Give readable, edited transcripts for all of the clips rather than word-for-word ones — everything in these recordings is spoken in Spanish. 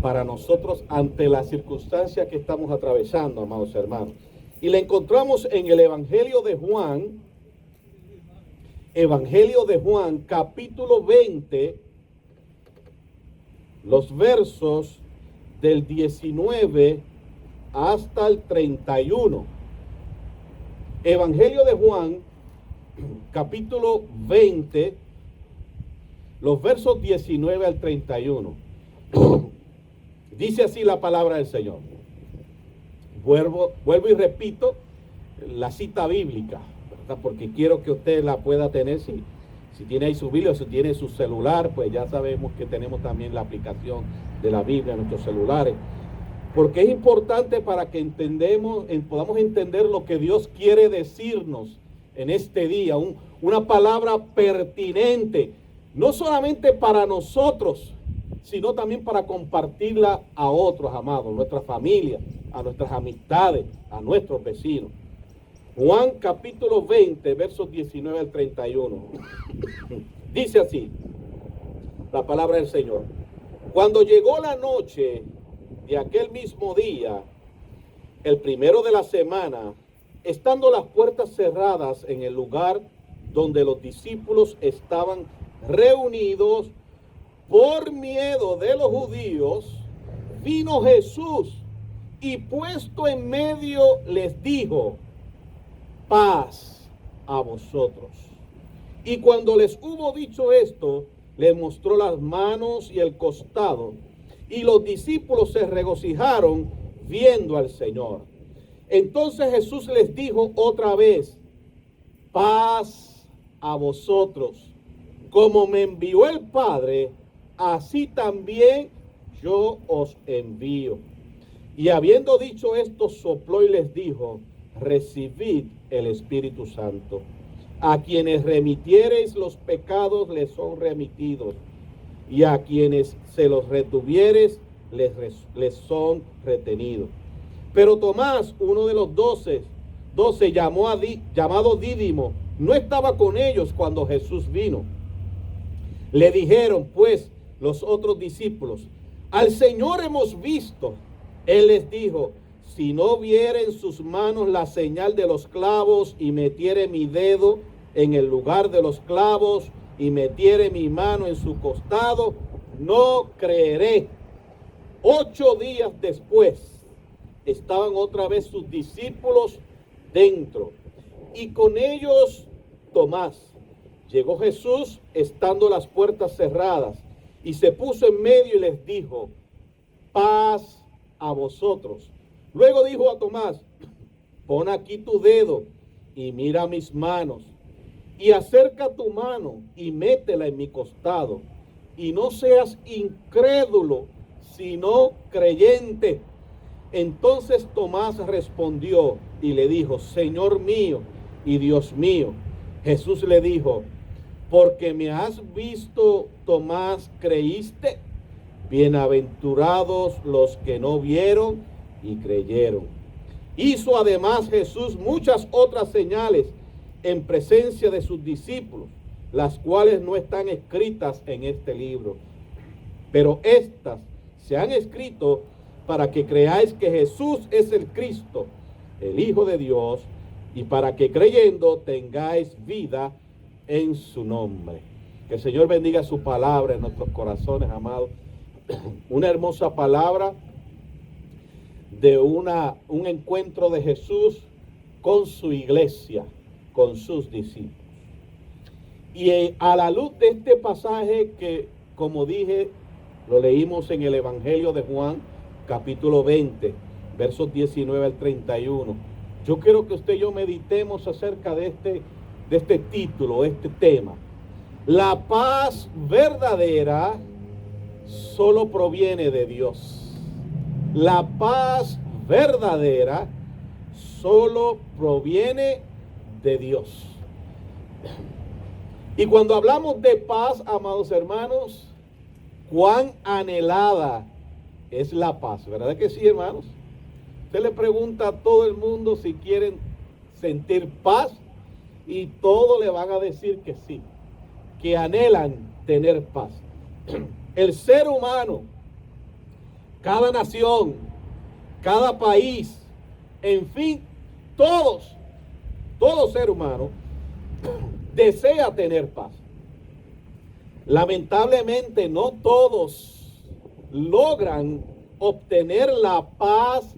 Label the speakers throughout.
Speaker 1: para nosotros ante la circunstancia que estamos atravesando, amados hermanos. Y la encontramos en el Evangelio de Juan, capítulo 20, los versos del 19 hasta el 31. Evangelio de Juan, capítulo 20, los versos 19 al 31. Dice así la palabra del Señor. Vuelvo y repito la cita bíblica, ¿verdad? Porque quiero que usted la pueda tener. Si tiene ahí su Biblia o si tiene su celular, pues ya sabemos que tenemos también la aplicación de la Biblia en nuestros celulares. Porque es importante para que podamos entender lo que Dios quiere decirnos en este día. Una palabra pertinente, no solamente para nosotros, sino también para compartirla a otros, amados, a nuestra familia, a nuestras amistades, a nuestros vecinos. Juan capítulo 20, versos 19 al 31. Dice así la palabra del Señor. Cuando llegó la noche de aquel mismo día, el primero de la semana, estando las puertas cerradas en el lugar donde los discípulos estaban reunidos por miedo de los judíos, vino Jesús y puesto en medio les dijo: paz a vosotros. Y cuando les hubo dicho esto, les mostró las manos y el costado, y los discípulos se regocijaron viendo al Señor. Entonces Jesús les dijo otra vez: paz a vosotros. Como me envió el Padre, así también yo os envío. Y habiendo dicho esto, sopló y les dijo: recibid el Espíritu Santo. A quienes remitiereis los pecados les son remitidos, y a quienes se los retuviereis les son retenidos. Pero Tomás, uno de los doce, llamado Dídimo, no estaba con ellos cuando Jesús vino. Le dijeron pues los otros discípulos: al Señor hemos visto. Él les dijo: si no viere en sus manos la señal de los clavos, y metiere mi dedo en el lugar de los clavos, y metiere mi mano en su costado, no creeré. 8 días después estaban otra vez sus discípulos dentro, y con ellos Tomás. Llegó Jesús estando las puertas cerradas, y se puso en medio y les dijo: paz a vosotros. Luego dijo a Tomás: pon aquí tu dedo y mira mis manos, y acerca tu mano y métela en mi costado, y no seas incrédulo, sino creyente. Entonces Tomás respondió y le dijo: Señor mío y Dios mío. Jesús le dijo: porque me has visto, Tomás, creíste. Bienaventurados los que no vieron y creyeron. Hizo además Jesús muchas otras señales en presencia de sus discípulos, las cuales no están escritas en este libro. Pero estas se han escrito para que creáis que Jesús es el Cristo, el Hijo de Dios, y para que creyendo tengáis vida en su nombre. Que el Señor bendiga su palabra en nuestros corazones, amados. Una hermosa palabra de un encuentro de Jesús con su iglesia, con sus discípulos. Y a la luz de este pasaje que, como dije, lo leímos en el Evangelio de Juan, capítulo 20, versos 19 al 31. Yo quiero que usted y yo meditemos acerca de este título, este tema. La paz verdadera solo proviene de Dios. La paz verdadera solo proviene de Dios. Y cuando hablamos de paz, amados hermanos, cuán anhelada es la paz, ¿verdad que sí, hermanos? Usted le pregunta a todo el mundo si quieren sentir paz y todos le van a decir que sí, que anhelan tener paz. El ser humano cada nación, cada país, en fin, todo ser humano desea tener paz. Lamentablemente no todos logran obtener la paz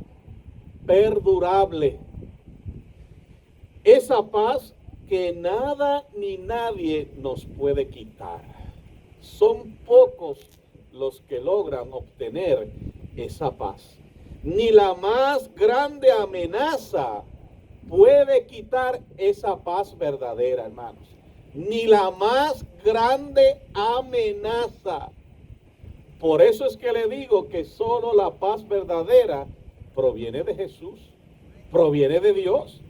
Speaker 1: perdurable. Esa paz que nada ni nadie nos puede quitar. Son pocos los que logran obtener esa paz. Ni la más grande amenaza puede quitar esa paz verdadera, hermanos. Ni la más grande amenaza. Por eso es que le digo que solo la paz verdadera proviene de Jesús, proviene de Dios.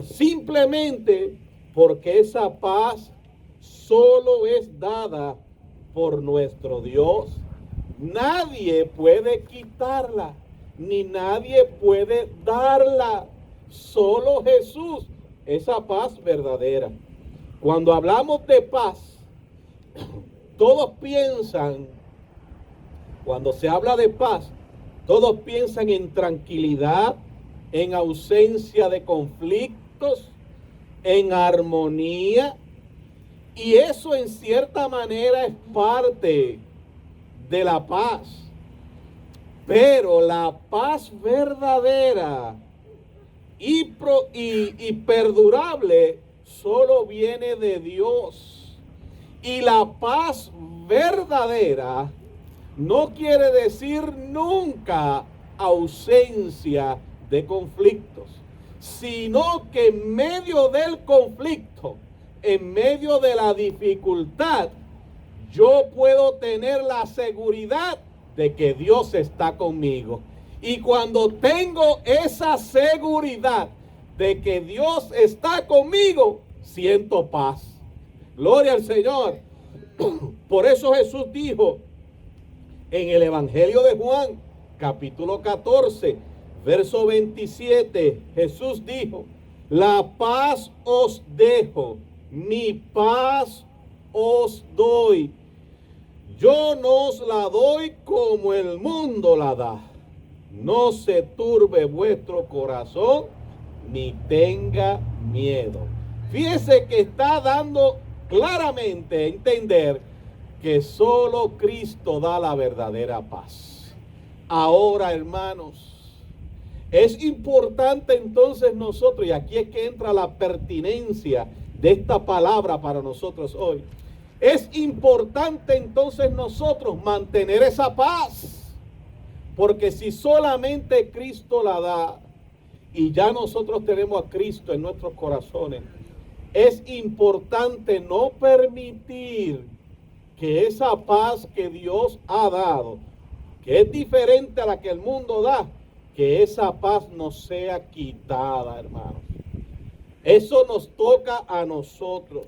Speaker 1: Simplemente porque esa paz solo es dada por nuestro Dios. Nadie puede quitarla, ni nadie puede darla. Solo Jesús, esa paz verdadera. Cuando hablamos de paz, todos piensan, cuando se habla de paz, todos piensan en tranquilidad, en ausencia de conflictos, en armonía. Y eso en cierta manera es parte de la paz. Pero la paz verdadera y perdurable solo viene de Dios. Y la paz verdadera no quiere decir nunca ausencia de conflictos, sino que en medio del conflicto, en medio de la dificultad, yo puedo tener la seguridad de que Dios está conmigo. Y cuando tengo esa seguridad de que Dios está conmigo, siento paz. Gloria al Señor. Por eso Jesús dijo en el Evangelio de Juan, capítulo 14, verso 27, Jesús dijo: la paz os dejo, mi paz os doy. Yo no os la doy como el mundo la da. No se turbe vuestro corazón, ni tenga miedo. Fíjese que está dando claramente a entender que solo Cristo da la verdadera paz. Ahora, hermanos, es importante entonces nosotros, y aquí es que entra la pertinencia de esta palabra para nosotros hoy. Es importante entonces nosotros mantener esa paz. Porque si solamente Cristo la da y ya nosotros tenemos a Cristo en nuestros corazones, es importante no permitir que esa paz que Dios ha dado, que es diferente a la que el mundo da, que esa paz nos sea quitada, hermanos. Eso nos toca a nosotros.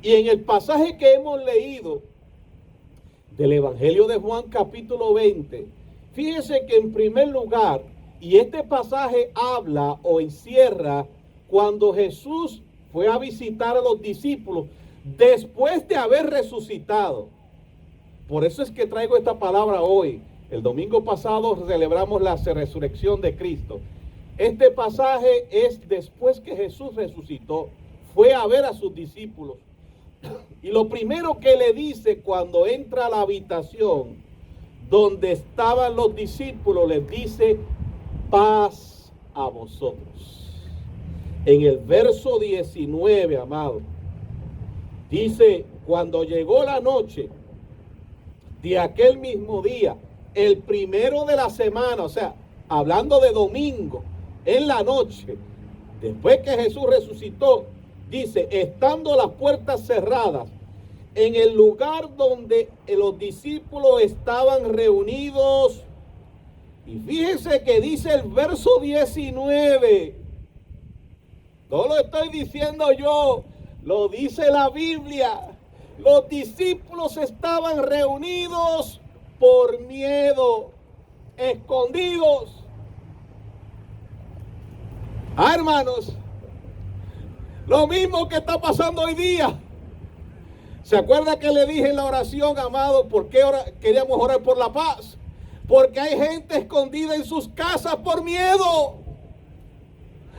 Speaker 1: Y en el pasaje que hemos leído del Evangelio de Juan capítulo 20, fíjense que en primer lugar, y este pasaje habla o encierra cuando Jesús fue a visitar a los discípulos después de haber resucitado. Por eso es que traigo esta palabra hoy. El domingo pasado celebramos la resurrección de Cristo. Este pasaje es después que Jesús resucitó, fue a ver a sus discípulos. Y lo primero que le dice cuando entra a la habitación donde estaban los discípulos, les dice: paz a vosotros. En el verso 19, amado, dice: cuando llegó la noche de aquel mismo día, el primero de la semana, o sea, hablando de domingo, en la noche, después que Jesús resucitó, dice: estando las puertas cerradas, en el lugar donde los discípulos estaban reunidos. Y fíjense que dice el verso 19. No lo estoy diciendo yo, lo dice la Biblia. Los discípulos estaban reunidos por miedo, escondidos. Hermanos, lo mismo que está pasando hoy día. ¿Se acuerda que le dije en la oración, amado, por qué queríamos orar por la paz? Porque hay gente escondida en sus casas por miedo.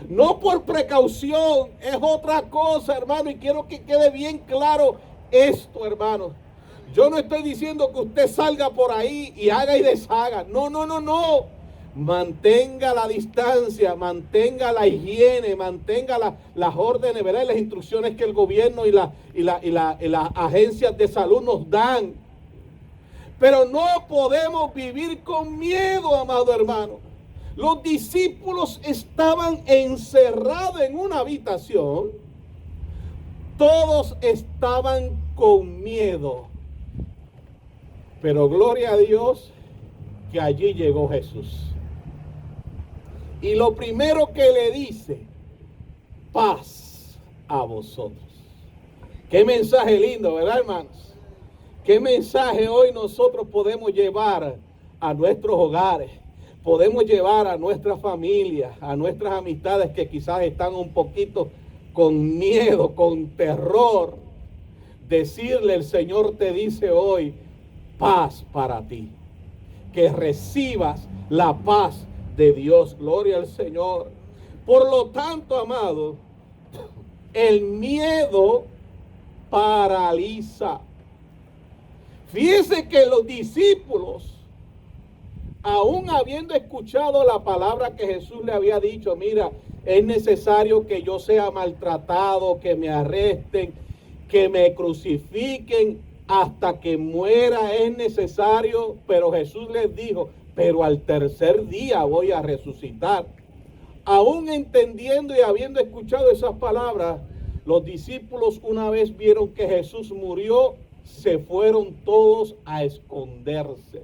Speaker 1: No por precaución, es otra cosa, hermano, y quiero que quede bien claro esto, hermano. Yo no estoy diciendo que usted salga por ahí y haga y deshaga. No. Mantenga la distancia, mantenga la higiene, mantenga las órdenes, ¿verdad? Las instrucciones que el gobierno y las agencias de salud nos dan. Pero no podemos vivir con miedo, amado hermano. Los discípulos estaban encerrados en una habitación. Todos estaban con miedo. Pero gloria a Dios que allí llegó Jesús. Y lo primero que le dice, paz a vosotros. Qué mensaje lindo, ¿verdad, hermanos? Qué mensaje hoy nosotros podemos llevar a nuestros hogares. Podemos llevar a nuestra familia, a nuestras amistades que quizás están un poquito con miedo, con terror. Decirle, el Señor te dice hoy, paz para ti. Que recibas la paz de Dios. Gloria al Señor. Por lo tanto, amado, el miedo paraliza. Fíjese que los discípulos, aún habiendo escuchado la palabra que Jesús le había dicho, mira, es necesario que yo sea maltratado, que me arresten, que me crucifiquen hasta que muera, es necesario, pero Jesús les dijo, pero al tercer día voy a resucitar. Aún entendiendo y habiendo escuchado esas palabras, los discípulos una vez vieron que Jesús murió, se fueron todos a esconderse.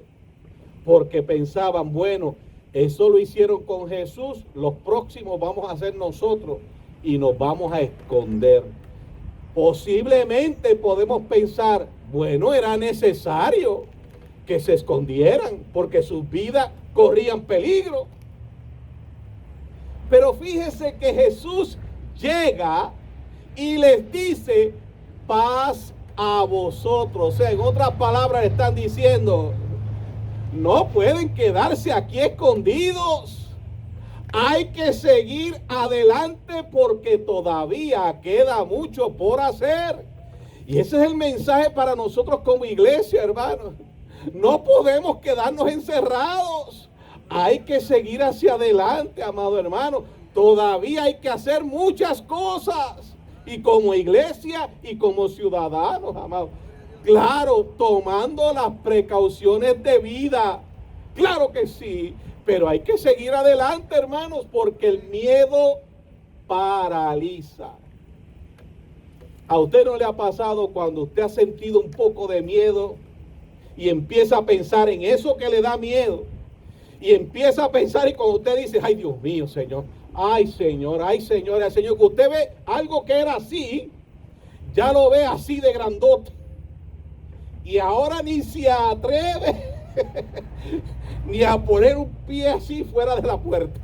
Speaker 1: Porque pensaban, bueno, eso lo hicieron con Jesús, los próximos vamos a hacer nosotros y nos vamos a esconder. Posiblemente podemos pensar, bueno, era necesario que se escondieran porque sus vidas corrían peligro. Pero fíjese que Jesús llega y les dice, paz a vosotros. O sea, en otras palabras están diciendo, no pueden quedarse aquí escondidos. Hay que seguir adelante porque todavía queda mucho por hacer. Y ese es el mensaje para nosotros como iglesia, hermanos. No podemos quedarnos encerrados. Hay que seguir hacia adelante, amado hermano. Todavía hay que hacer muchas cosas. Y como iglesia y como ciudadanos, amados. Claro, tomando las precauciones de vida. Claro que sí. Pero hay que seguir adelante, hermanos, porque el miedo paraliza. ¿A usted no le ha pasado cuando usted ha sentido un poco de miedo y empieza a pensar en eso que le da miedo? Y empieza a pensar y cuando usted dice, ay Dios mío, Señor, ay Señor, ay Señor, ay Señor, que usted ve algo que era así, ya lo ve así de grandote. Y ahora ni se atreve ni a poner un pie así fuera de la puerta.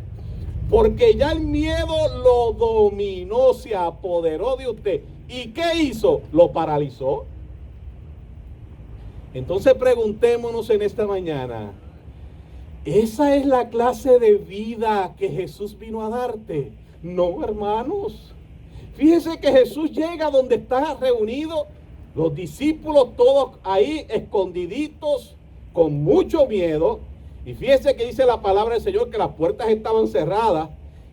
Speaker 1: Porque ya el miedo lo dominó, se apoderó de usted. ¿Y qué hizo? Lo paralizó. Entonces preguntémonos en esta mañana, ¿esa es la clase de vida que Jesús vino a darte? No, hermanos. Fíjense que Jesús llega donde están reunidos los discípulos, todos ahí escondiditos, con mucho miedo. Y fíjense que dice la palabra del Señor que las puertas estaban cerradas.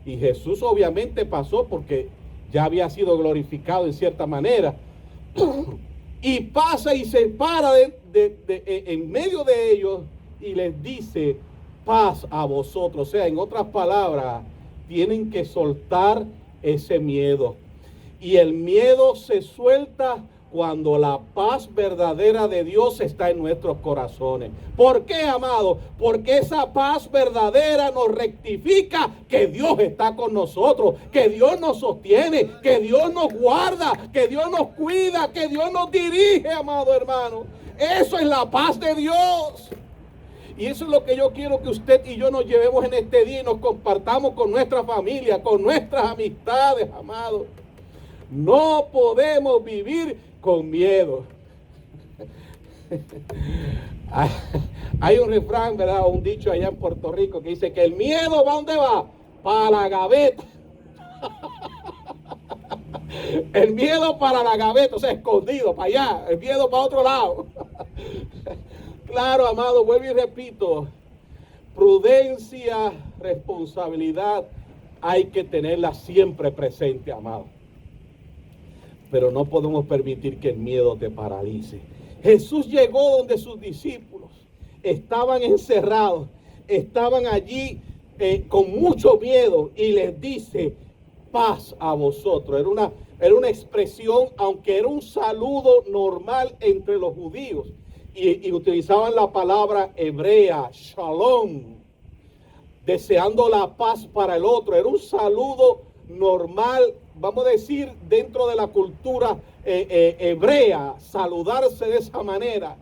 Speaker 1: Y Jesús obviamente pasó porque ya había sido glorificado en cierta manera. Y pasa y se para en medio de ellos y les dice, paz a vosotros. O sea, en otras palabras, tienen que soltar ese miedo. Y el miedo se suelta cuando la paz verdadera de Dios está en nuestros corazones. ¿Por qué, amado? Porque esa paz verdadera nos rectifica que Dios está con nosotros, que Dios nos sostiene, que Dios nos guarda, que Dios nos cuida, que Dios nos dirige, amado hermano. Eso es la paz de Dios. Y eso es lo que yo quiero que usted y yo nos llevemos en este día y nos compartamos con nuestra familia, con nuestras amistades, amado. No podemos vivir con miedo. Hay un refrán, ¿verdad? Un dicho allá en Puerto Rico que dice que el miedo, ¿va a dónde va? Para la gaveta. El miedo para la gaveta, o sea, escondido, para allá. El miedo para otro lado. Claro, amado, vuelvo y repito. Prudencia, responsabilidad, hay que tenerla siempre presente, amado. Pero no podemos permitir que el miedo te paralice. Jesús llegó donde sus discípulos estaban encerrados, estaban allí con mucho miedo y les dice, paz a vosotros. Era una expresión, aunque era un saludo normal entre los judíos y utilizaban la palabra hebrea, shalom, deseando la paz para el otro. Era un saludo normal, vamos a decir, dentro de la cultura hebrea, saludarse de esa manera.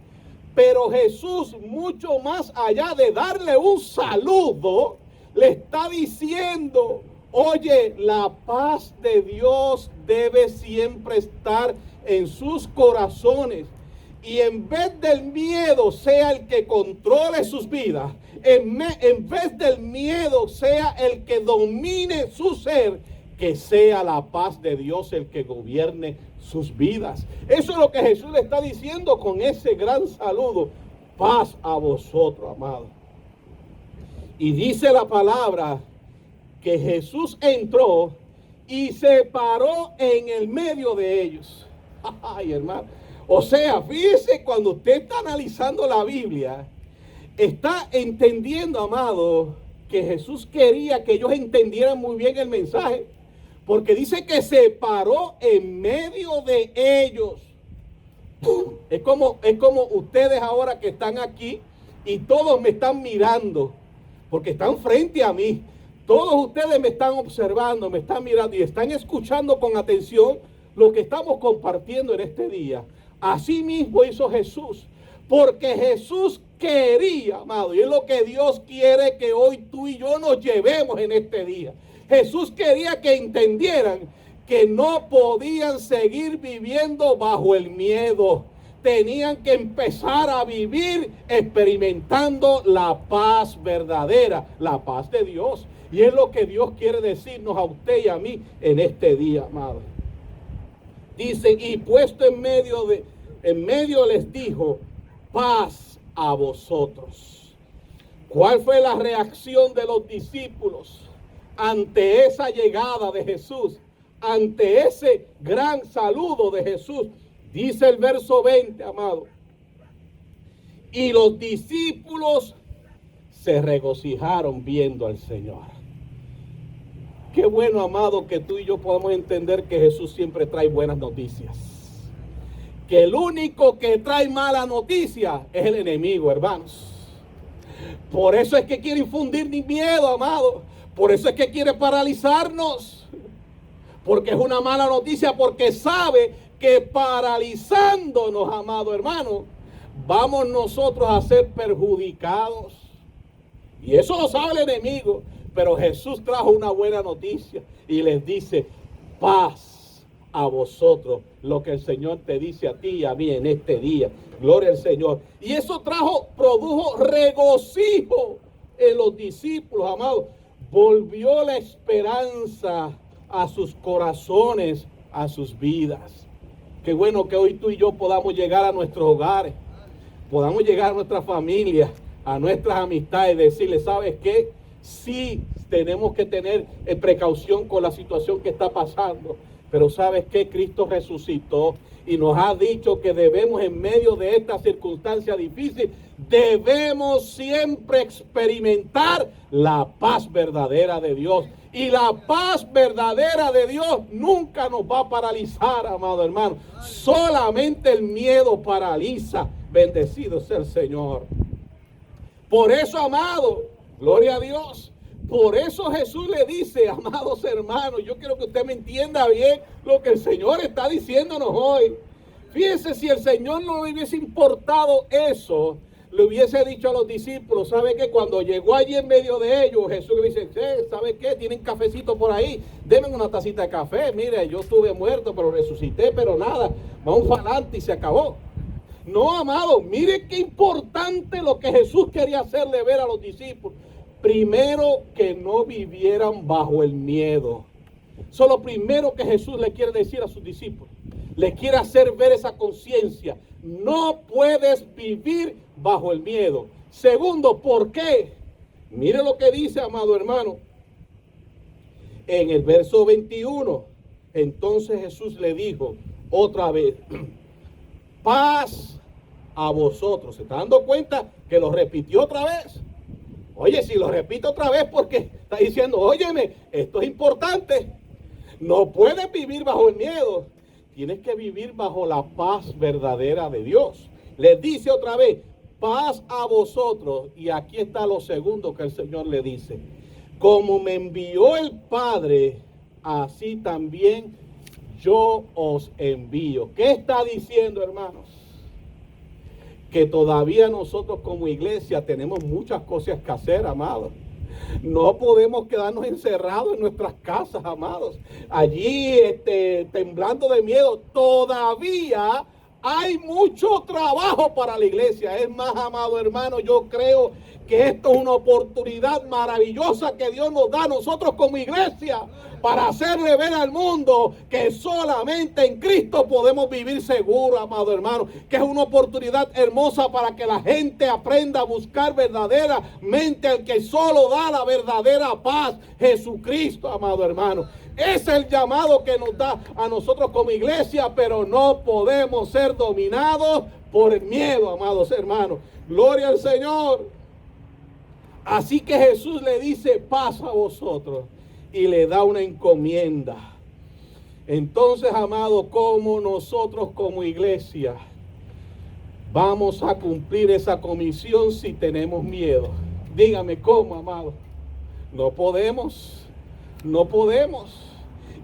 Speaker 1: Pero Jesús, mucho más allá de darle un saludo, le está diciendo, oye, la paz de Dios debe siempre estar en sus corazones. Y en vez del miedo sea el que controle sus vidas, en vez del miedo sea el que domine su ser, que sea la paz de Dios el que gobierne sus vidas. Eso es lo que Jesús le está diciendo con ese gran saludo. Paz a vosotros, amados. Y dice la palabra que Jesús entró y se paró en el medio de ellos. Ay, hermano. O sea, fíjese, cuando usted está analizando la Biblia, está entendiendo, amado, que Jesús quería que ellos entendieran muy bien el mensaje. Porque dice que se paró en medio de ellos. Es como ustedes ahora que están aquí y todos me están mirando. Porque están frente a mí. Todos ustedes me están observando, me están mirando y están escuchando con atención lo que estamos compartiendo en este día. Así mismo hizo Jesús. Porque Jesús quería, amado, y es lo que Dios quiere que hoy tú y yo nos llevemos en este día. Jesús quería que entendieran que no podían seguir viviendo bajo el miedo. Tenían que empezar a vivir experimentando la paz verdadera, la paz de Dios. Y es lo que Dios quiere decirnos a usted y a mí en este día, amado. Dice, y puesto en medio les dijo, paz a vosotros. ¿Cuál fue la reacción de los discípulos ante esa llegada de Jesús? Ante ese gran saludo de Jesús. Dice el verso 20, amado. Y los discípulos se regocijaron viendo al Señor. Qué bueno, amado, que tú y yo podamos entender que Jesús siempre trae buenas noticias. Que el único que trae mala noticia es el enemigo, hermanos. Por eso es que quiere infundir miedo, amado. Por eso es que quiere paralizarnos. Porque es una mala noticia, porque sabe que paralizándonos, amado hermano, vamos nosotros a ser perjudicados. Y eso lo sabe el enemigo. Pero Jesús trajo una buena noticia y les dice, paz a vosotros, lo que el Señor te dice a ti y a mí en este día. Gloria al Señor. Y eso produjo regocijo en los discípulos, amados. Volvió la esperanza a sus corazones, a sus vidas. Qué bueno que hoy tú y yo podamos llegar a nuestros hogares, podamos llegar a nuestra familia, a nuestras amistades, decirle, ¿sabes qué? Sí, tenemos que tener precaución con la situación que está pasando. Pero ¿sabes qué? Cristo resucitó y nos ha dicho que debemos, en medio de esta circunstancia difícil, debemos siempre experimentar la paz verdadera de Dios. Y la paz verdadera de Dios nunca nos va a paralizar, amado hermano. Solamente el miedo paraliza. Bendecido sea el Señor. Por eso, amado, gloria a Dios. Por eso Jesús le dice, amados hermanos, yo quiero que usted me entienda bien lo que el Señor está diciéndonos hoy. Fíjense, si el Señor no le hubiese importado eso, le hubiese dicho a los discípulos, ¿sabe qué? Cuando llegó allí en medio de ellos, Jesús le dice, ¿sabe qué? Tienen cafecito por ahí, denme una tacita de café. Mire, yo estuve muerto, pero resucité, pero nada, vamos para adelante y se acabó. No, amado, mire qué importante lo que Jesús quería hacerle ver a los discípulos. Primero, que no vivieran bajo el miedo. Eso es lo primero que Jesús le quiere decir a sus discípulos. Le quiere hacer ver esa conciencia. No puedes vivir bajo el miedo. Segundo, ¿por qué? Mire lo que dice, amado hermano. En el verso 21, entonces Jesús le dijo otra vez, paz a vosotros. ¿Se está dando cuenta que lo repitió otra vez? Oye, si lo repito otra vez, porque está diciendo, óyeme, esto es importante. No puedes vivir bajo el miedo. Tienes que vivir bajo la paz verdadera de Dios. Les dice otra vez, paz a vosotros. Y aquí está lo segundo que el Señor le dice. Como me envió el Padre, así también yo os envío. ¿Qué está diciendo, hermanos? Que todavía nosotros como iglesia tenemos muchas cosas que hacer, amados. No podemos quedarnos encerrados en nuestras casas, amados. Allí temblando de miedo. Todavía hay mucho trabajo para la iglesia. Es más, amado hermano, yo creo que esto es una oportunidad maravillosa que Dios nos da a nosotros como iglesia para hacerle ver al mundo que solamente en Cristo podemos vivir seguros, amado hermano, que es una oportunidad hermosa para que la gente aprenda a buscar verdaderamente al que solo da la verdadera paz, Jesucristo, amado hermano. Es el llamado que nos da a nosotros como iglesia, pero no podemos ser dominados por el miedo, amados hermanos. Gloria al Señor. Así que Jesús le dice, paz a vosotros, y le da una encomienda. Entonces, amado, como nosotros como iglesia vamos a cumplir esa comisión si tenemos miedo? Dígame cómo, amado. No podemos.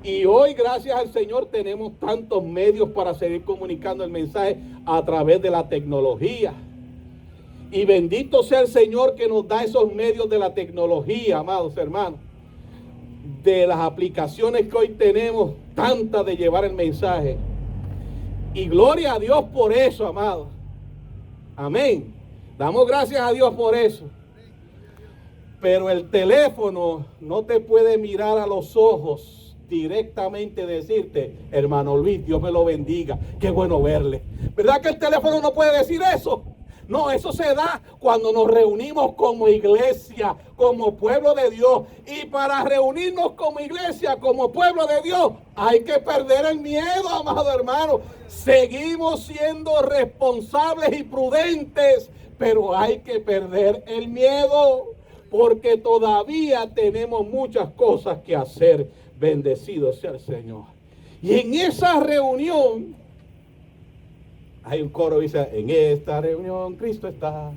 Speaker 1: Y hoy, gracias al Señor, tenemos tantos medios para seguir comunicando el mensaje a través de la tecnología. Y bendito sea el Señor que nos da esos medios de la tecnología, amados hermanos. De las aplicaciones que hoy tenemos, tantas de llevar el mensaje. Y gloria a Dios por eso, amados. Amén. Damos gracias a Dios por eso. Pero el teléfono no te puede mirar a los ojos directamente, decirte, hermano Luis, Dios me lo bendiga, qué bueno verle. ¿Verdad que el teléfono no puede decir eso? No, eso se da cuando nos reunimos como iglesia, como pueblo de Dios. Y para reunirnos como iglesia, como pueblo de Dios, hay que perder el miedo, amado hermano. Seguimos siendo responsables y prudentes, pero hay que perder el miedo, porque todavía tenemos muchas cosas que hacer. Bendecido sea el Señor. Y en esa reunión, hay un coro que dice, en esta reunión Cristo está,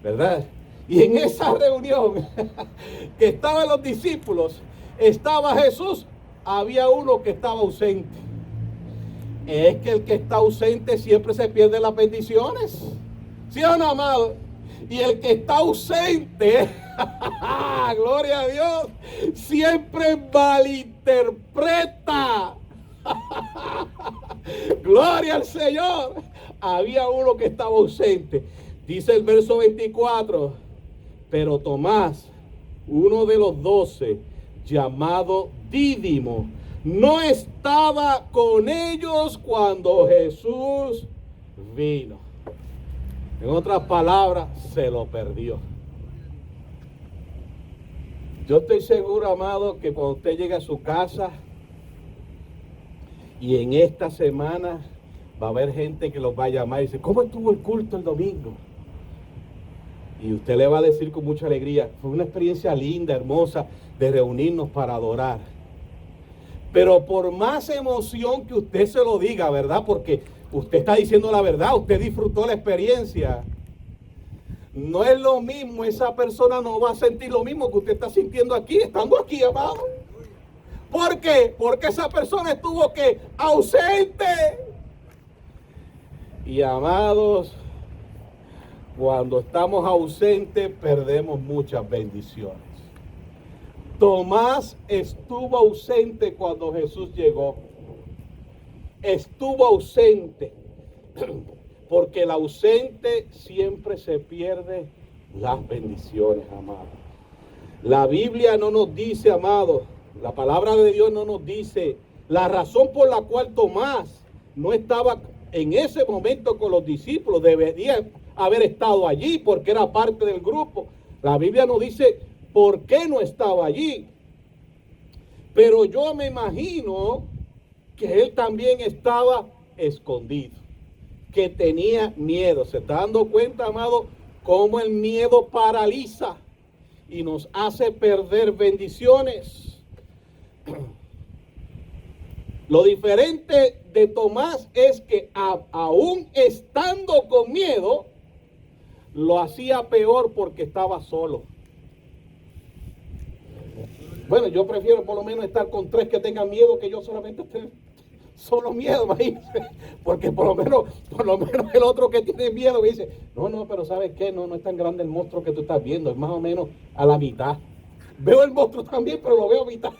Speaker 1: ¿verdad? Y en esa reunión que estaban los discípulos, estaba Jesús, había uno que estaba ausente. Es que el que está ausente siempre se pierde las bendiciones. ¿Sí o no, amado? Y el que está ausente, gloria a Dios, siempre malinterpreta. Gloria al Señor. Había uno que estaba ausente. Dice el verso 24, pero Tomás, uno de los 12, llamado Dídimo, no estaba con ellos cuando Jesús vino. En otras palabras, se lo perdió. Yo estoy seguro, amado, que cuando usted llegue a su casa y en esta semana va a haber gente que los va a llamar y dice, ¿cómo estuvo el culto el domingo? Y usted le va a decir con mucha alegría, fue una experiencia linda, hermosa, de reunirnos para adorar. Pero por más emoción que usted se lo diga, ¿verdad? Porque usted está diciendo la verdad, usted disfrutó la experiencia. No es lo mismo, esa persona no va a sentir lo mismo que usted está sintiendo aquí, estando aquí, amado. ¿Por qué? Porque esa persona estuvo ¿qué? Ausente. Y amados, cuando estamos ausentes perdemos muchas bendiciones. Tomás estuvo ausente cuando Jesús llegó. Estuvo ausente. porque el ausente siempre se pierde las bendiciones, amado. La Biblia no nos dice, amado, la palabra de Dios no nos dice la razón por la cual Tomás no estaba en ese momento con los discípulos. Debería haber estado allí porque era parte del grupo. La Biblia nos dice por qué no estaba allí. Pero yo me imagino que él también estaba escondido, que tenía miedo. ¿Se está dando cuenta, amado, cómo el miedo paraliza y nos hace perder bendiciones? Lo diferente de Tomás es que aún estando con miedo, lo hacía peor porque estaba solo. Bueno, yo prefiero por lo menos estar con tres que tengan miedo que yo solamente tener solo miedo, imagínense. Porque por lo menos el otro que tiene miedo me dice, no, pero ¿sabes qué? No es tan grande el monstruo que tú estás viendo, es más o menos a la mitad. Veo el monstruo también, pero lo veo a mitad.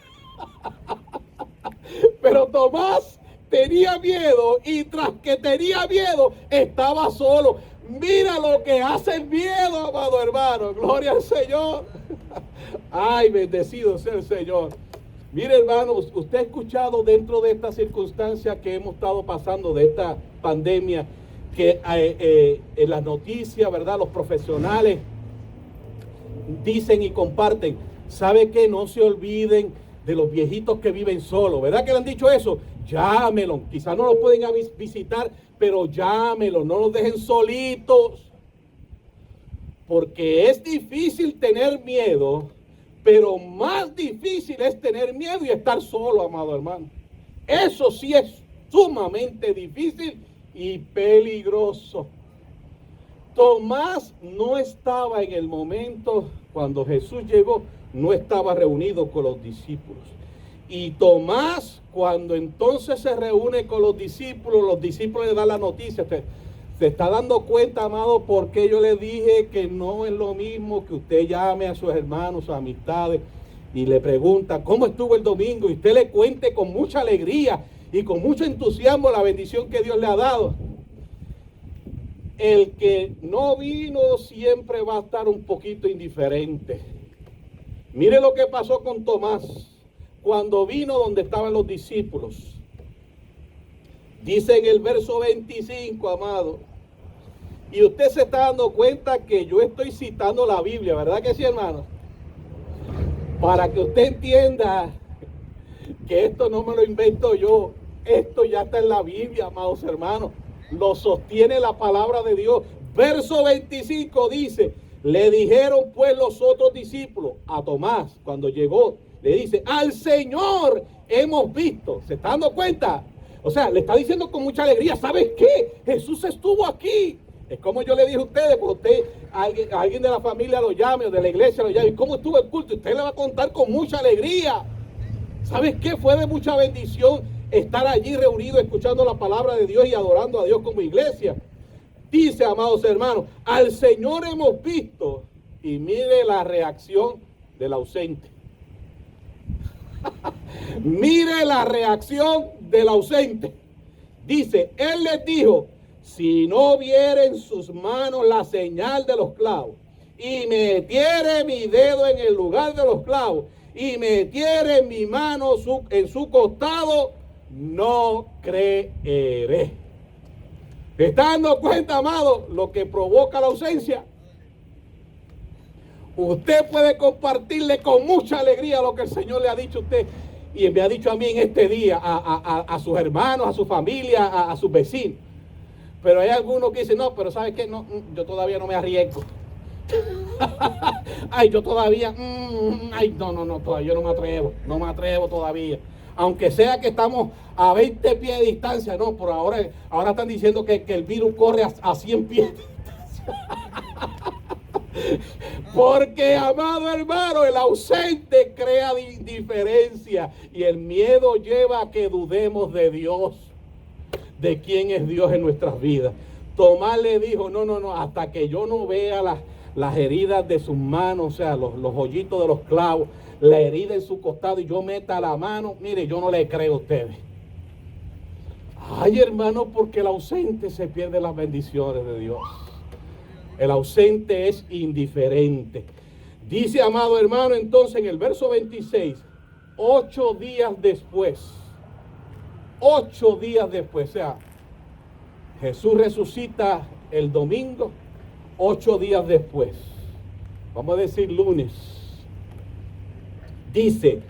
Speaker 1: Pero Tomás tenía miedo y tras que tenía miedo estaba solo. Mira lo que hace el miedo, amado hermano. Gloria al Señor. Ay, bendecido sea el Señor. Mire, hermano, usted ha escuchado dentro de esta circunstancia que hemos estado pasando, de esta pandemia, que en las noticias, ¿verdad? Los profesionales dicen y comparten, ¿sabe qué? No se olviden de los viejitos que viven solos. ¿Verdad que le han dicho eso? Llámelo. Quizás no los pueden visitar, pero llámelo. No los dejen solitos. Porque es difícil tener miedo, pero más difícil es tener miedo y estar solo, amado hermano. Eso sí es sumamente difícil y peligroso. Tomás no estaba en el momento cuando Jesús llegó, no estaba reunido con los discípulos. Y Tomás, cuando entonces se reúne con los discípulos le dan la noticia. Se está dando cuenta, amado, porque yo le dije que no es lo mismo que usted llame a sus hermanos, sus amistades, y le pregunta, ¿cómo estuvo el domingo? Y usted le cuente con mucha alegría y con mucho entusiasmo la bendición que Dios le ha dado. El que no vino siempre va a estar un poquito indiferente. Mire lo que pasó con Tomás cuando vino donde estaban los discípulos. Dice en el verso 25, amado, y usted se está dando cuenta que yo estoy citando la Biblia, ¿verdad que sí, hermano? Para que usted entienda que esto no me lo invento yo, esto ya está en la Biblia, amados hermanos, lo sostiene la palabra de Dios. Verso 25 dice, le dijeron pues los otros discípulos a Tomás, cuando llegó, le dice, al Señor hemos visto. ¿Se está dando cuenta? O sea, le está diciendo con mucha alegría, ¿sabes qué? Jesús estuvo aquí. Es como yo le dije a ustedes, pues usted, alguien de la familia lo llame o de la iglesia lo llame, ¿y cómo estuvo el culto? Usted le va a contar con mucha alegría. ¿Sabes qué? Fue de mucha bendición estar allí reunido escuchando la palabra de Dios y adorando a Dios como iglesia. Dice, amados hermanos, al Señor hemos visto. Y mire la reacción del ausente. Mire la reacción del ausente. Dice, él les dijo, si no viere en sus manos la señal de los clavos, y metiere mi dedo en el lugar de los clavos, y metiere mi mano en su costado, no creeré. ¿Se está dando cuenta, amado, lo que provoca la ausencia? Usted puede compartirle con mucha alegría lo que el Señor le ha dicho a usted y me ha dicho a mí en este día, a sus hermanos, a su familia, a sus vecinos. Pero hay algunos que dicen, no, pero ¿sabe qué? No, yo todavía no me arriesgo. Ay, yo todavía, ay, no, todavía no me atrevo todavía. Aunque sea que estamos a 20 pies de distancia, no, por ahora están diciendo que el virus corre a 100 pies de distancia. Porque, amado hermano, el ausente crea indiferencia y el miedo lleva a que dudemos de Dios, de quién es Dios en nuestras vidas. Tomás le dijo, no, hasta que yo no vea las heridas de sus manos, o sea, los hoyitos de los clavos, la herida en su costado y yo meta la mano, mire, yo no le creo a ustedes. Ay, hermano, porque el ausente se pierde las bendiciones de Dios. El ausente es indiferente. Dice, amado hermano, entonces en el verso 26, 8 días después, o sea, Jesús resucita el domingo, 8 días después, vamos a decir lunes, dice,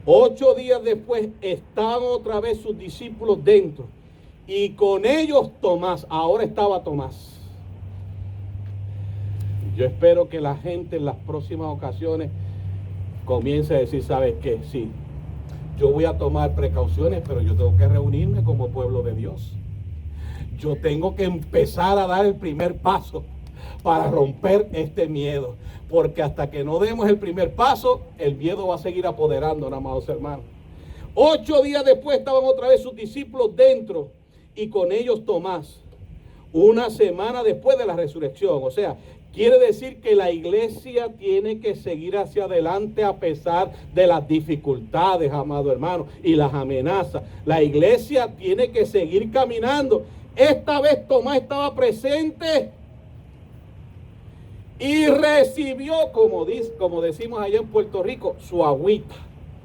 Speaker 1: 8 días después estaban otra vez sus discípulos dentro, y con ellos Tomás. Ahora estaba Tomás. Yo espero que la gente en las próximas ocasiones comience a decir, ¿sabes qué? Sí, yo voy a tomar precauciones, pero yo tengo que reunirme como pueblo de Dios. Yo tengo que empezar a dar el primer paso para romper este miedo. Porque hasta que no demos el primer paso, el miedo va a seguir apoderándonos, amados hermanos. 8 días después estaban otra vez sus discípulos dentro, y con ellos Tomás. Una semana después de la resurrección. O sea, quiere decir que la iglesia tiene que seguir hacia adelante a pesar de las dificultades, amado hermano, y las amenazas. La iglesia tiene que seguir caminando. Esta vez Tomás estaba presente y recibió, como decimos allá en Puerto Rico, su agüita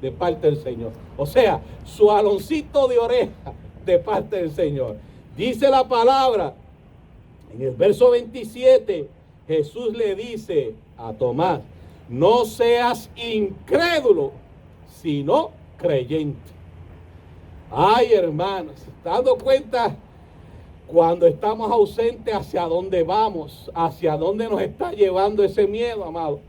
Speaker 1: de parte del Señor. O sea, su aloncito de oreja de parte del Señor. Dice la palabra, en el verso 27, Jesús le dice a Tomás, no seas incrédulo, sino creyente. Ay, hermanos, dando cuenta cuando estamos ausentes hacia dónde vamos, hacia dónde nos está llevando ese miedo, amado,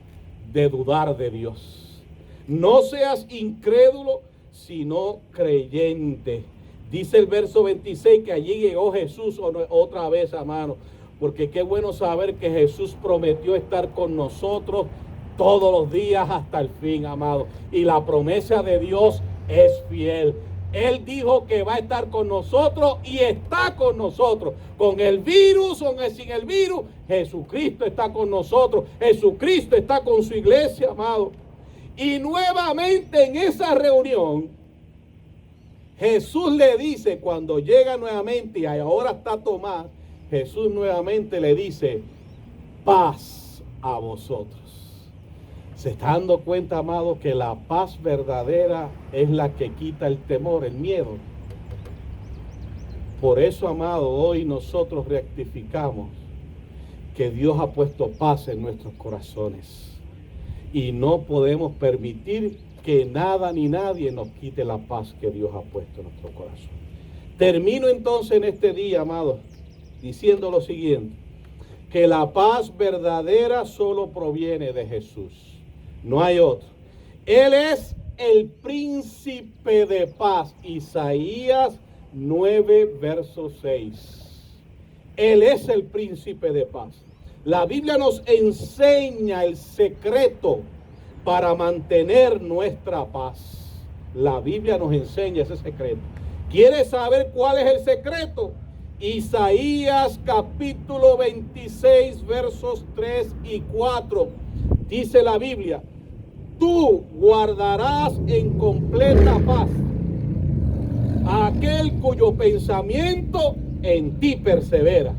Speaker 1: de dudar de Dios. No seas incrédulo, sino creyente. Dice el verso 26 que allí llegó Jesús otra vez, amado, porque qué bueno saber que Jesús prometió estar con nosotros todos los días hasta el fin, amado. Y la promesa de Dios es fiel. Él dijo que va a estar con nosotros y está con nosotros. Con el virus o sin el virus, Jesucristo está con nosotros. Jesucristo está con su iglesia, amado. Y nuevamente en esa reunión, Jesús le dice, cuando llega nuevamente y ahora está Tomás, Jesús nuevamente le dice, paz a vosotros. Se está dando cuenta, amado, que la paz verdadera es la que quita el temor, el miedo. Por eso, amado, hoy nosotros rectificamos que Dios ha puesto paz en nuestros corazones. Y no podemos permitir que nada ni nadie nos quite la paz que Dios ha puesto en nuestro corazón. Termino entonces en este día, amado, diciendo lo siguiente, que la paz verdadera solo proviene de Jesús, no hay otro. Él es el príncipe de paz, Isaías 9, verso 6. Él es el príncipe de paz. La Biblia nos enseña el secreto para mantener nuestra paz. La Biblia nos enseña ese secreto. ¿Quieres saber cuál es el secreto? Isaías capítulo 26 versos 3 y 4. Dice la Biblia, tú guardarás en completa paz a aquel cuyo pensamiento en ti persevera,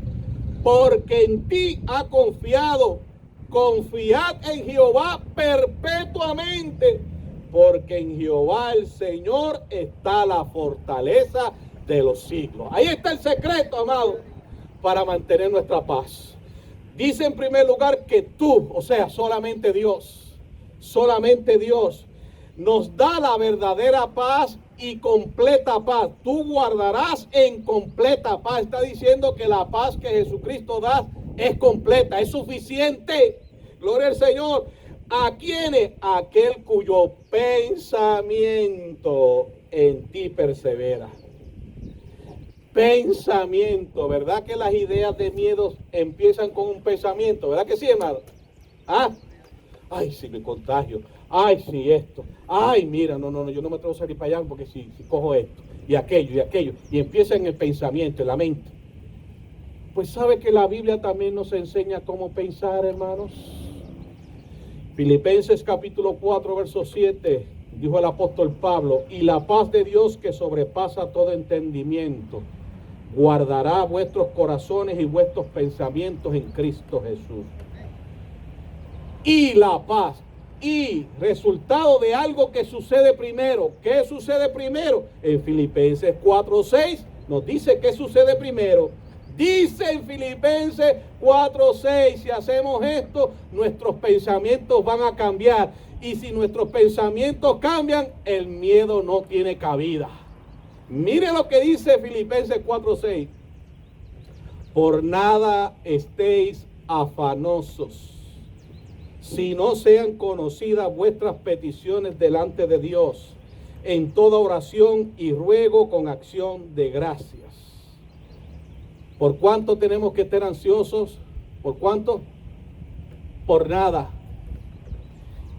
Speaker 1: porque en ti ha confiado. Confiad en Jehová perpetuamente, porque en Jehová el Señor está la fortaleza de los siglos. Ahí está el secreto, amado, para mantener nuestra paz. Dice en primer lugar que tú, o sea, solamente Dios nos da la verdadera paz y completa paz. Tú guardarás en completa paz. Está diciendo que la paz que Jesucristo da es completa, es suficiente. Gloria al Señor. ¿A quiénes? Aquel cuyo pensamiento en ti persevera. Pensamiento, ¿verdad que las ideas de miedo empiezan con un pensamiento? ¿Verdad que sí, hermano? ¿Ah? Ay, si me contagio. Ay, si esto. Ay, mira, no, yo no me atrevo a salir para allá porque si cojo esto y aquello. Y empieza en el pensamiento, en la mente. Pues sabe que la Biblia también nos enseña cómo pensar, hermanos. Filipenses capítulo 4, verso 7, dijo el apóstol Pablo, y la paz de Dios que sobrepasa todo entendimiento, guardará vuestros corazones y vuestros pensamientos en Cristo Jesús. Y la paz, y resultado de algo que sucede primero. ¿Qué sucede primero? En Filipenses 4:6 nos dice qué sucede primero. Dice en Filipenses 4:6, si hacemos esto, nuestros pensamientos van a cambiar. Y si nuestros pensamientos cambian, el miedo no tiene cabida. Mire lo que dice Filipenses 4:6. Por nada estéis afanosos, si no sean conocidas vuestras peticiones delante de Dios, en toda oración y ruego con acción de gracias. ¿Por cuánto tenemos que estar ansiosos? ¿Por cuánto? Por nada.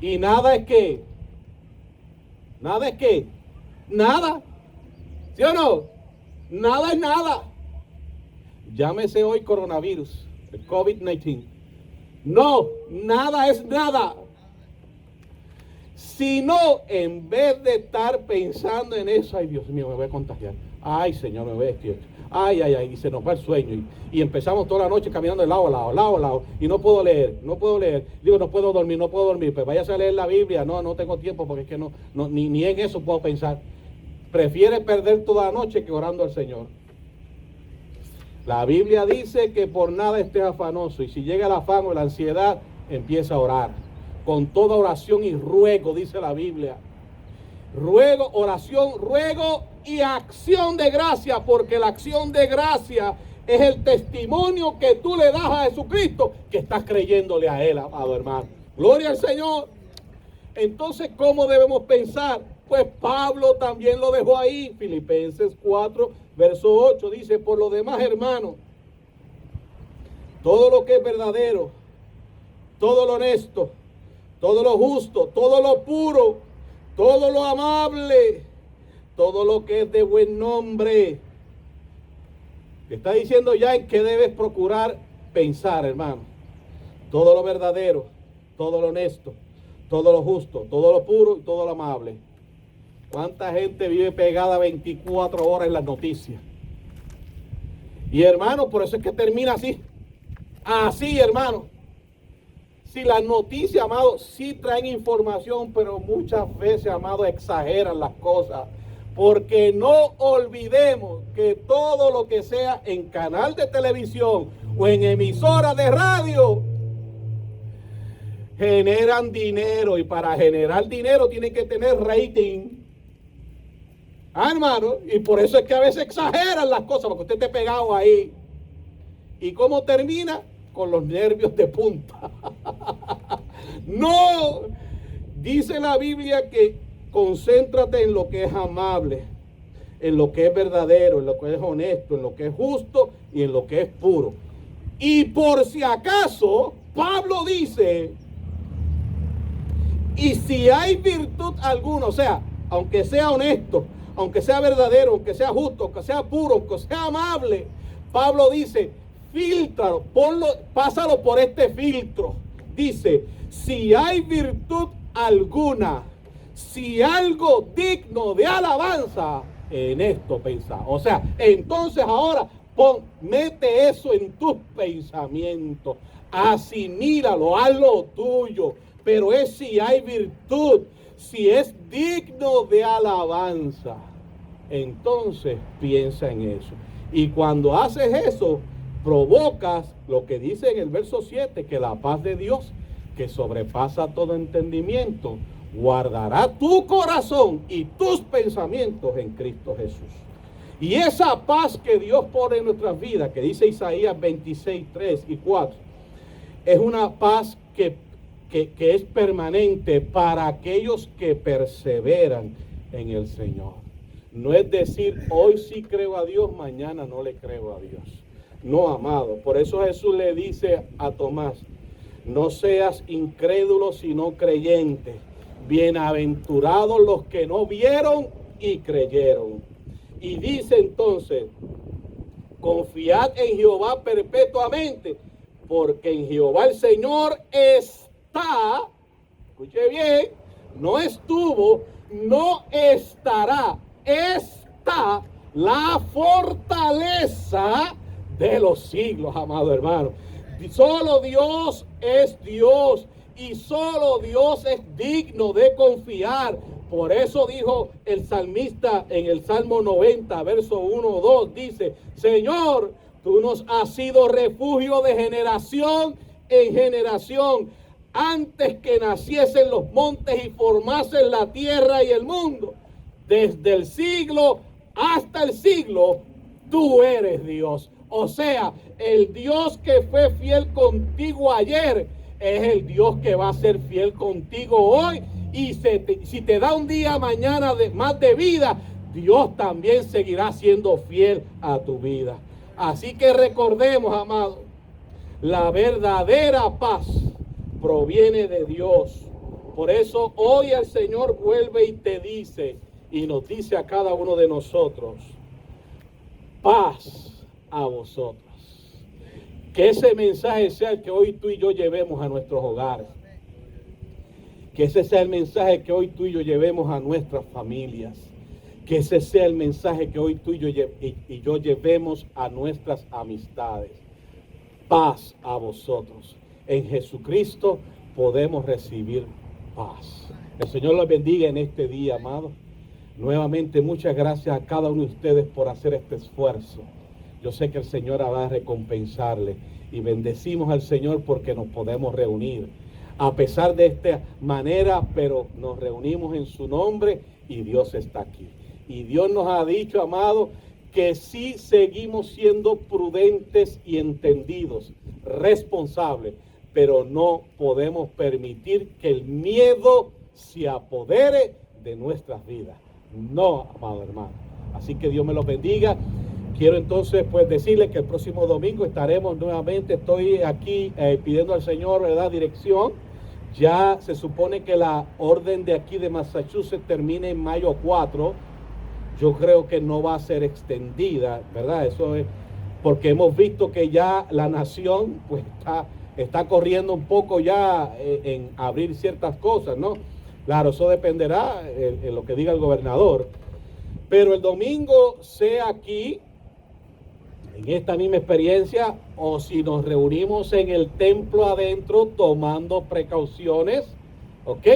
Speaker 1: Y nada es que, nada es que, nada. ¿Sí o no? Nada es nada. Llámese hoy coronavirus, el COVID-19. No, nada es nada. Sino en vez de estar pensando en eso, ay Dios mío, me voy a contagiar. Ay Señor, me voy a vestir. Ay, y se nos va el sueño. Y empezamos toda la noche caminando de lado a lado. Y no puedo leer. Digo, no puedo dormir. Pues váyase a leer la Biblia. No tengo tiempo porque es que ni en eso puedo pensar. Prefiere perder toda la noche que orando al Señor. La Biblia dice que por nada estés afanoso. Y si llega el afán o la ansiedad, empieza a orar. Con toda oración y ruego, dice la Biblia. Ruego, oración, ruego y acción de gracia, porque la acción de gracia es el testimonio que tú le das a Jesucristo, que estás creyéndole a Él, amado hermano. Gloria al Señor. Entonces, ¿cómo debemos pensar? Pues Pablo también lo dejó ahí. Filipenses 4, verso 8, dice: por lo demás, hermano, todo lo que es verdadero, todo lo honesto, todo lo justo, todo lo puro, todo lo amable, todo lo que es de buen nombre. Está diciendo ya en qué debes procurar pensar, hermano. Todo lo verdadero, todo lo honesto, todo lo justo, todo lo puro y todo lo amable. ¿Cuánta gente vive pegada 24 horas en las noticias? Y hermano, por eso es que termina así. Así, hermano. Si las noticias, amado, sí traen información, pero muchas veces, amado, exageran las cosas. Porque no olvidemos que todo lo que sea en canal de televisión o en emisora de radio generan dinero, y para generar dinero tienen que tener rating. Hermano, y por eso es que a veces exageran las cosas, porque usted esté pegado ahí. ¿Y cómo termina? Con los nervios de punta. No, dice la Biblia que concéntrate en lo que es amable, en lo que es verdadero, en lo que es honesto, en lo que es justo y en lo que es puro. Y por si acaso, Pablo dice, y si hay virtud alguna, o sea, aunque sea honesto, aunque sea verdadero, aunque sea justo, aunque sea puro, aunque sea amable, Pablo dice, fíltralo, pásalo por este filtro. Dice, si hay virtud alguna, si algo digno de alabanza, en esto pensá. O sea, entonces ahora mete eso en tus pensamientos, asimílalo, hazlo tuyo. Pero es si hay virtud, si es digno de alabanza, entonces piensa en eso. Y cuando haces eso, provocas lo que dice en el verso 7, que la paz de Dios, que sobrepasa todo entendimiento, guardará tu corazón y tus pensamientos en Cristo Jesús. Y esa paz que Dios pone en nuestras vidas, que dice Isaías 26, 3 y 4, es una paz que es permanente para aquellos que perseveran en el Señor. No es decir, hoy sí creo a Dios, mañana no le creo a Dios. No, amado. Por eso Jesús le dice a Tomás, no seas incrédulo sino creyente. Bienaventurados los que no vieron y creyeron. Y dice entonces, confiad en Jehová perpetuamente, porque en Jehová el Señor está, escuche bien, no estuvo, no estará, está la fortaleza de los siglos, amado hermano. Solo Dios es Dios y solo Dios es digno de confiar. Por eso dijo el salmista en el Salmo 90, verso 1 o 2, dice: Señor, tú nos has sido refugio de generación en generación. Antes que naciesen los montes y formasen la tierra y el mundo, desde el siglo hasta el siglo, tú eres Dios. O sea, el Dios que fue fiel contigo ayer es el Dios que va a ser fiel contigo hoy. Y si te da un día mañana más de vida, Dios también seguirá siendo fiel a tu vida. Así que recordemos, amados, la verdadera paz proviene de Dios. Por eso hoy el Señor vuelve y te dice, y nos dice a cada uno de nosotros: paz a vosotros. Que ese mensaje sea el que hoy tú y yo llevemos a nuestros hogares. Que ese sea el mensaje que hoy tú y yo llevemos a nuestras familias. Que ese sea el mensaje que hoy tú y yo llevemos a nuestras amistades. Paz a vosotros. En Jesucristo podemos recibir paz. El Señor los bendiga en este día, amados. Nuevamente, muchas gracias a cada uno de ustedes por hacer este esfuerzo. Yo sé que el Señor va a recompensarle. Y bendecimos al Señor porque nos podemos reunir. A pesar de esta manera, pero nos reunimos en su nombre y Dios está aquí. Y Dios nos ha dicho, amado, que sí seguimos siendo prudentes y entendidos, responsables, pero no podemos permitir que el miedo se apodere de nuestras vidas. No, amado hermano. Así que Dios me los bendiga. Quiero entonces pues decirle que el próximo domingo estaremos nuevamente. Estoy aquí pidiendo al Señor, ¿verdad?, dirección. Ya se supone que la orden de aquí de Massachusetts termine en mayo 4. Yo creo que no va a ser extendida, ¿verdad? Eso es porque hemos visto que ya la nación pues está corriendo un poco ya en abrir ciertas cosas, ¿no? Claro, eso dependerá en lo que diga el gobernador. Pero el domingo, sea aquí, en esta misma experiencia, o si nos reunimos en el templo adentro tomando precauciones, ¿ok?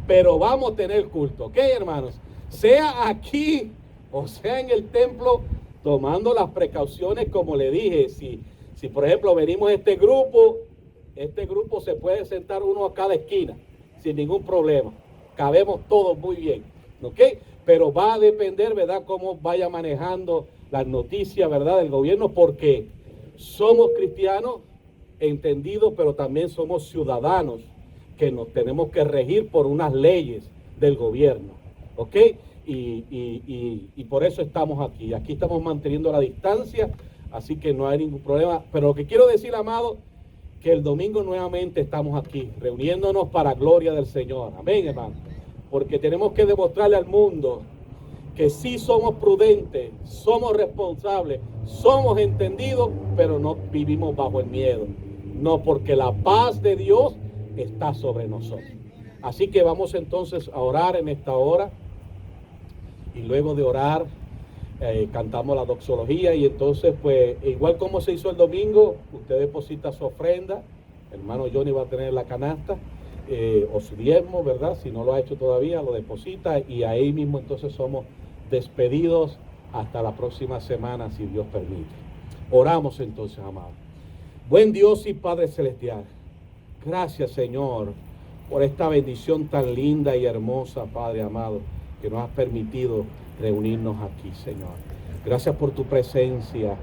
Speaker 1: Pero vamos a tener culto, ¿ok, hermanos? Sea aquí o sea en el templo, tomando las precauciones, como le dije. Si por ejemplo venimos este grupo se puede sentar uno a cada esquina, sin ningún problema. Cabemos todos muy bien, ¿ok? Pero va a depender, ¿verdad?, cómo vaya manejando las noticias, ¿verdad?, del gobierno, porque somos cristianos entendidos, pero también somos ciudadanos que nos tenemos que regir por unas leyes del gobierno, ¿ok? Y por eso estamos aquí. Aquí estamos manteniendo la distancia, así que no hay ningún problema. Pero lo que quiero decir, amado, que el domingo nuevamente estamos aquí, reuniéndonos para gloria del Señor. Amén, hermano. Porque tenemos que demostrarle al mundo que sí somos prudentes, somos responsables, somos entendidos, pero no vivimos bajo el miedo. No, porque la paz de Dios está sobre nosotros. Así que vamos entonces a orar en esta hora. Y luego de orar, cantamos la doxología. Y entonces, pues, igual como se hizo el domingo, usted deposita su ofrenda. El hermano Johnny va a tener la canasta. O su diezmo, ¿verdad? Si no lo ha hecho todavía, lo deposita. Y ahí mismo entonces somos despedidos hasta la próxima semana, si Dios permite. Oramos entonces, amado. Buen Dios y Padre Celestial, gracias, Señor, por esta bendición tan linda y hermosa, Padre amado, que nos has permitido reunirnos aquí, Señor. Gracias por tu presencia,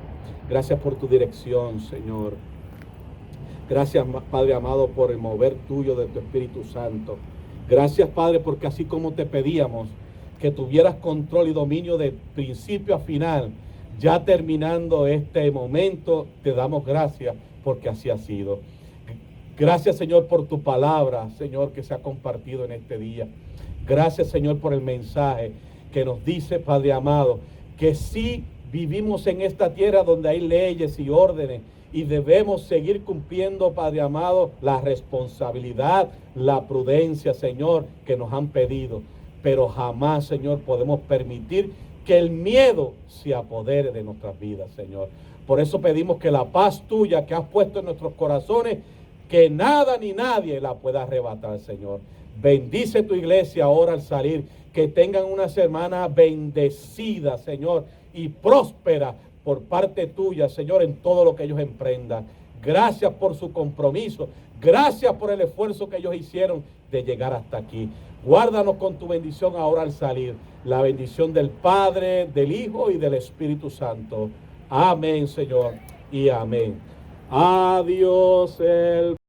Speaker 1: gracias por tu dirección, Señor. Gracias, Padre amado, por el mover tuyo de tu Espíritu Santo. Gracias, Padre, porque así como te pedíamos que tuvieras control y dominio de principio a final, ya terminando este momento, te damos gracias porque así ha sido. Gracias, Señor, por tu palabra, Señor, que se ha compartido en este día. Gracias, Señor, por el mensaje que nos dice, Padre amado, que sí vivimos en esta tierra donde hay leyes y órdenes y debemos seguir cumpliendo, Padre amado, la responsabilidad, la prudencia, Señor, que nos han pedido. Pero jamás, Señor, podemos permitir que el miedo se apodere de nuestras vidas, Señor. Por eso pedimos que la paz tuya que has puesto en nuestros corazones, que nada ni nadie la pueda arrebatar, Señor. Bendice tu iglesia ahora al salir, que tengan una semana bendecida, Señor, y próspera por parte tuya, Señor, en todo lo que ellos emprendan. Gracias por su compromiso, gracias por el esfuerzo que ellos hicieron de llegar hasta aquí. Guárdanos con tu bendición ahora al salir, la bendición del Padre, del Hijo y del Espíritu Santo. Amén, Señor, y amén. Adiós.